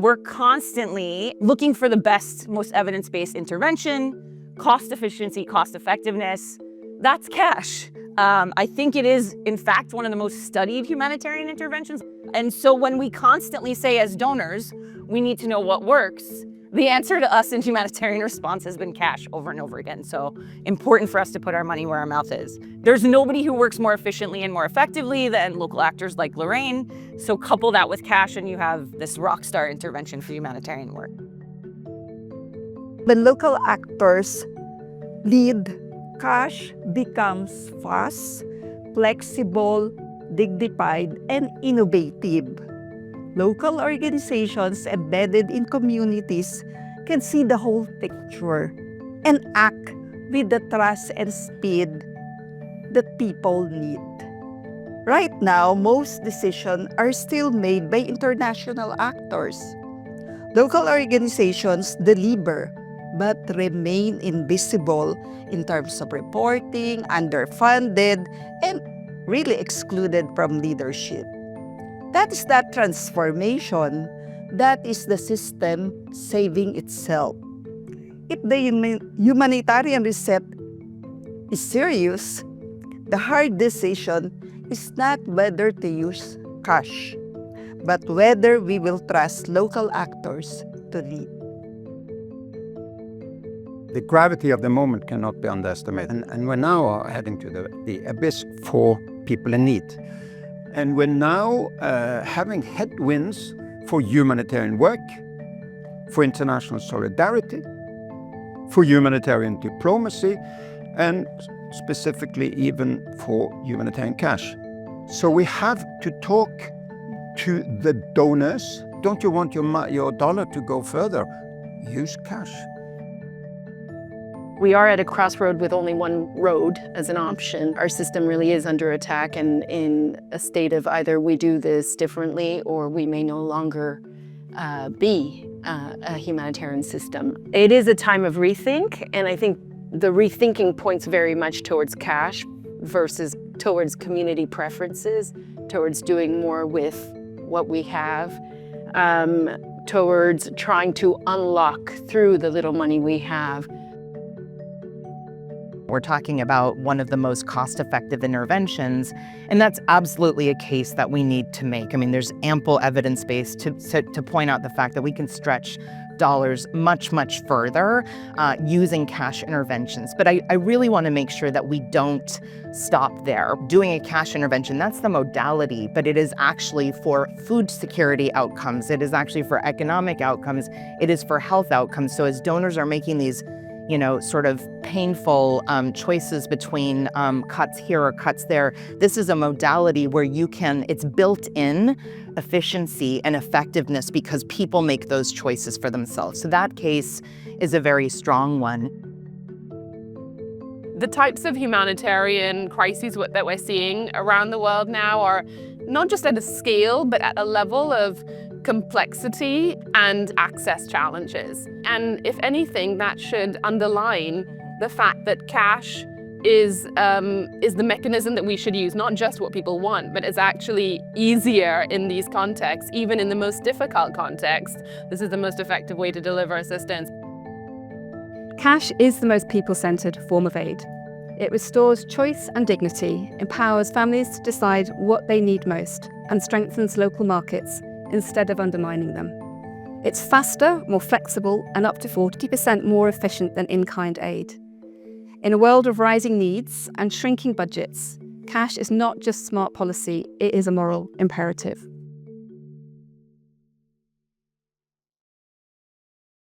we're constantly looking for the best, most evidence-based intervention, cost efficiency, cost effectiveness. That's cash. I think it is, in fact, one of the most studied humanitarian interventions. And so when we constantly say as donors, we need to know what works, the answer to us in humanitarian response has been cash over and over again. So important for us to put our money where our mouth is. There's nobody who works more efficiently and more effectively than local actors like Lorraine. So couple that with cash and you have this rock star intervention for humanitarian work. When local actors lead, cash becomes fast, flexible, dignified, and innovative. Local organizations embedded in communities can see the whole picture and act with the trust and speed that people need. Right now, most decisions are still made by international actors. Local organizations deliver but remain invisible in terms of reporting, underfunded, and really excluded from leadership. That is that transformation. That is the system saving itself. If the humanitarian reset is serious, the hard decision is not whether to use cash, but whether we will trust local actors to lead. The gravity of the moment cannot be underestimated. And we're now heading to the abyss for people in need. And we're now having headwinds for humanitarian work, for international solidarity, for humanitarian diplomacy, and specifically even for humanitarian cash. So we have to talk to the donors. Don't you want your dollar to go further? Use cash. We are at a crossroad with only one road as an option. Our system really is under attack and in a state of either we do this differently or we may no longer be a humanitarian system. It is a time of rethink, and I think the rethinking points very much towards cash versus towards community preferences, towards doing more with what we have, towards trying to unlock through the little money we have. We're talking about one of the most cost-effective interventions, and that's absolutely a case that we need to make. I mean, there's ample evidence base to point out the fact that we can stretch dollars much, much further using cash interventions. But I really want to make sure that we don't stop there. Doing a cash intervention, that's the modality, but it is actually for food security outcomes. It is actually for economic outcomes. It is for health outcomes. So as donors are making these sort of painful choices between cuts here or cuts there. This is a modality where it's built in efficiency and effectiveness because people make those choices for themselves. So that case is a very strong one. The types of humanitarian crises that we're seeing around the world now are not just at a scale, but at a level of complexity and access challenges. And if anything, that should underline the fact that cash is the mechanism that we should use, not just what people want, but it's actually easier in these contexts, even in the most difficult context. This is the most effective way to deliver assistance. Cash is the most people-centered form of aid. It restores choice and dignity, empowers families to decide what they need most, and strengthens local markets instead of undermining them. It's faster, more flexible, and up to 40% more efficient than in-kind aid. In a world of rising needs and shrinking budgets, cash is not just smart policy, it is a moral imperative.